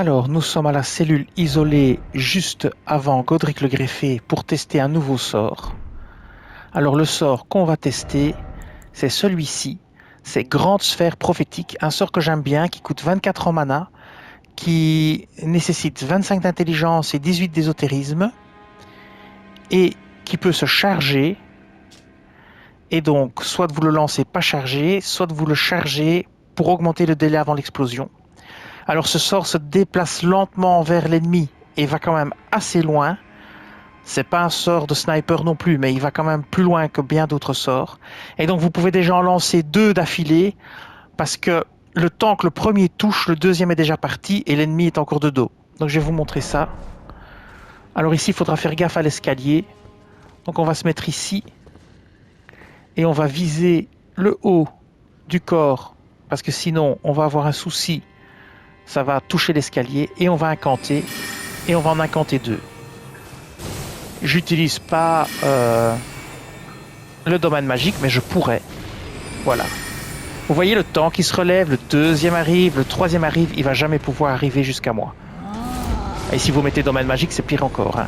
Alors, nous sommes à la cellule isolée juste avant Godric le Greffé pour tester un nouveau sort. Alors, le sort qu'on va tester, c'est celui-ci. C'est Grande Sphère Prophétique, un sort que j'aime bien, qui coûte 24 en mana, qui nécessite 25 d'intelligence et 18 d'ésotérisme, et qui peut se charger. Et donc, soit vous le lancez pas chargé, soit vous le chargez pour augmenter le délai avant l'explosion. Alors ce sort se déplace lentement vers l'ennemi et va quand même assez loin. C'est pas un sort de sniper non plus, mais il va quand même plus loin que bien d'autres sorts. Et donc vous pouvez déjà en lancer 2 d'affilée, parce que le temps que le premier touche, le deuxième est déjà parti et l'ennemi est encore de dos. Donc je vais vous montrer ça. Alors ici, il faudra faire gaffe à l'escalier. Donc on va se mettre ici et on va viser le haut du corps, parce que sinon on va avoir un souci. Ça va toucher l'escalier et on va incanter, et on va en incanter 2. J'utilise pas le domaine magique, mais je pourrais. Voilà. Vous voyez le temps qui se relève, le deuxième arrive, le troisième arrive, il va jamais pouvoir arriver jusqu'à moi. Et si vous mettez domaine magique, c'est pire encore. Hein.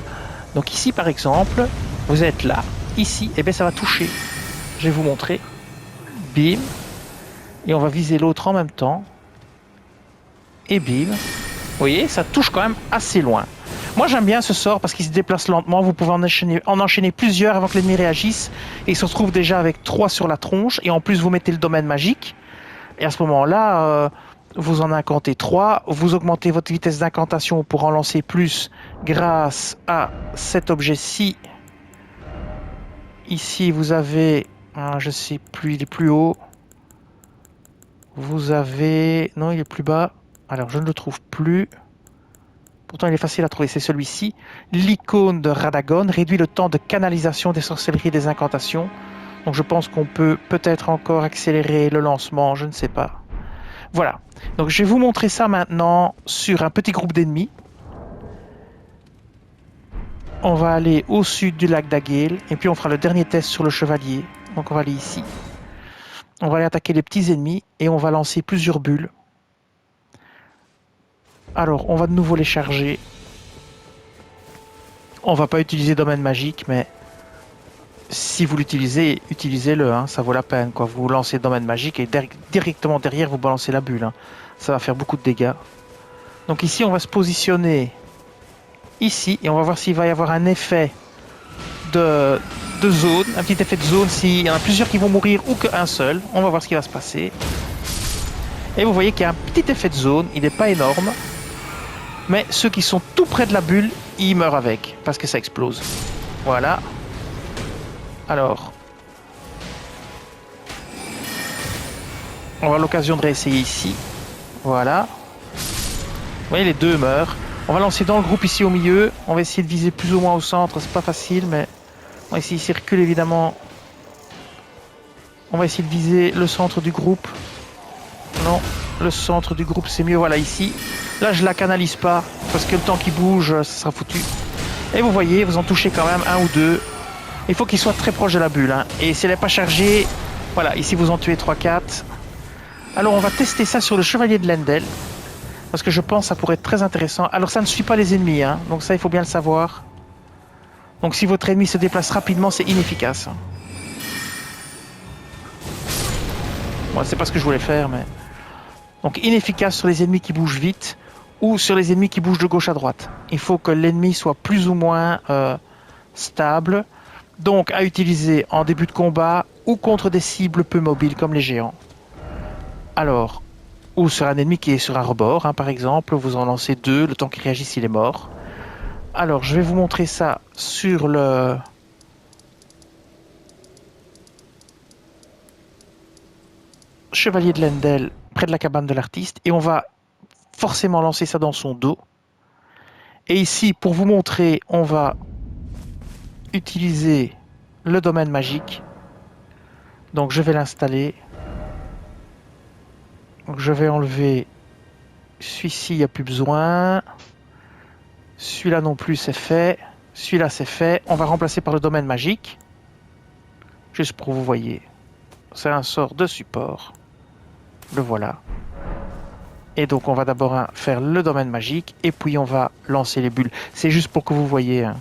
Donc ici, par exemple, vous êtes là, ici, et bien ça va toucher. Je vais vous montrer. Bim. Et on va viser l'autre en même temps. Et bim. Vous voyez, ça touche quand même assez loin. Moi j'aime bien ce sort parce qu'il se déplace lentement, vous pouvez en enchaîner plusieurs avant que l'ennemi réagisse, et il se retrouve déjà avec 3 sur la tronche, et en plus vous mettez le domaine magique, et à ce moment-là, vous en incantez 3, vous augmentez votre vitesse d'incantation pour en lancer plus grâce à cet objet-ci. Ici vous avez, je sais plus, il est plus haut, vous avez, non il est plus bas, alors je ne le trouve plus. Pourtant, il est facile à trouver, c'est celui-ci. L'icône de Radagon réduit le temps de canalisation des sorcelleries et des incantations. Donc je pense qu'on peut peut-être encore accélérer le lancement, je ne sais pas. Voilà. Donc je vais vous montrer ça maintenant sur un petit groupe d'ennemis. On va aller au sud du lac d'Agale, et puis on fera le dernier test sur le chevalier. Donc on va aller ici. On va aller attaquer les petits ennemis, et on va lancer plusieurs bulles. Alors, on va de nouveau les charger. On va pas utiliser domaine magique, mais si vous l'utilisez, utilisez-le, hein, ça vaut la peine. Quoi. Vous lancez domaine magique et directement derrière, vous balancez la bulle. Hein. Ça va faire beaucoup de dégâts. Donc ici, on va se positionner ici et on va voir s'il va y avoir un effet de zone, un petit effet de zone. S'il y en a plusieurs qui vont mourir ou qu'un seul, on va voir ce qui va se passer. Et vous voyez qu'il y a un petit effet de zone, il n'est pas énorme. Mais ceux qui sont tout près de la bulle, ils meurent avec, parce que ça explose. Voilà. Alors, on va avoir l'occasion de réessayer ici. Voilà. Vous voyez, les deux meurent. On va lancer dans le groupe ici au milieu. On va essayer de viser plus ou moins au centre. C'est pas facile, mais on va essayer de circuler évidemment. On va essayer de viser le centre du groupe. Non, le centre du groupe c'est mieux. Voilà, ici. Là, je la canalise pas parce que le temps qui bouge, ça sera foutu. Et vous voyez, vous en touchez quand même un ou deux. Il faut qu'il soit très proche de la bulle. Hein. Et si elle n'est pas chargée, voilà, ici vous en tuez 3-4. Alors on va tester ça sur le chevalier de Lendel. Parce que je pense que ça pourrait être très intéressant. Alors ça ne suit pas les ennemis, hein. Donc ça il faut bien le savoir. Donc si votre ennemi se déplace rapidement, c'est inefficace. Bon, c'est pas ce que je voulais faire, mais... Donc inefficace sur les ennemis qui bougent vite, ou sur les ennemis qui bougent de gauche à droite. Il faut que l'ennemi soit plus ou moins stable. Donc à utiliser en début de combat ou contre des cibles peu mobiles comme les géants. Alors, ou sur un ennemi qui est sur un rebord, hein, par exemple, vous en lancez 2, le temps qu'il réagisse il est mort. Alors je vais vous montrer ça sur le... chevalier de Lendel, près de la cabane de l'artiste, et on va forcément lancer ça dans son dos. Et ici, pour vous montrer, on va utiliser le domaine magique. Donc je vais l'installer. Donc je vais enlever celui-ci, il n'y a plus besoin. Celui-là non plus, c'est fait. Celui-là, c'est fait. On va remplacer par le domaine magique. Juste pour vous voyez. C'est un sort de support. Le voilà. Et donc on va d'abord faire le domaine magique et puis on va lancer les bulles. C'est juste pour que vous voyez. Hein.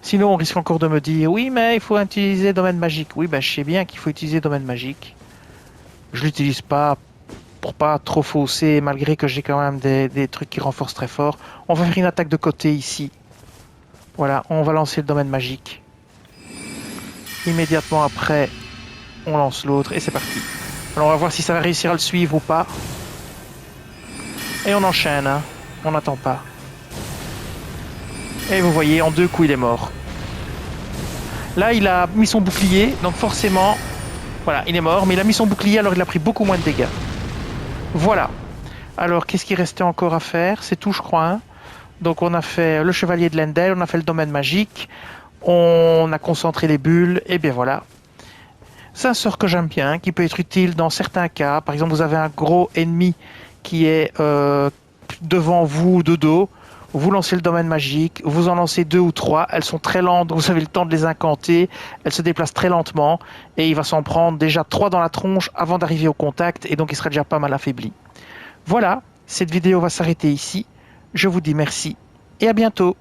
Sinon on risque encore de me dire oui mais il faut utiliser domaine magique. Oui ben je sais bien qu'il faut utiliser domaine magique. Je l'utilise pas pour pas trop fausser malgré que j'ai quand même des trucs qui renforcent très fort. On va faire une attaque de côté ici. Voilà, on va lancer le domaine magique. Immédiatement après, on lance l'autre et c'est parti. Alors on va voir si ça va réussir à le suivre ou pas. Et on enchaîne, hein. On n'attend pas. Et vous voyez, en 2 coups, il est mort. Là, il a mis son bouclier, donc forcément, voilà, il est mort, mais il a mis son bouclier, alors il a pris beaucoup moins de dégâts. Voilà. Alors, qu'est-ce qu'il restait encore à faire? C'est tout, je crois. Hein. Donc, on a fait le chevalier de Lendel, on a fait le domaine magique, on a concentré les bulles, et bien voilà. C'est un sort que j'aime bien, qui peut être utile dans certains cas. Par exemple, vous avez un gros ennemi qui est devant vous de dos. Vous lancez le domaine magique, vous en lancez 2 ou 3. Elles sont très lentes, vous avez le temps de les incanter. Elles se déplacent très lentement et il va s'en prendre déjà 3 dans la tronche avant d'arriver au contact et donc il sera déjà pas mal affaibli. Voilà, cette vidéo va s'arrêter ici. Je vous dis merci et à bientôt.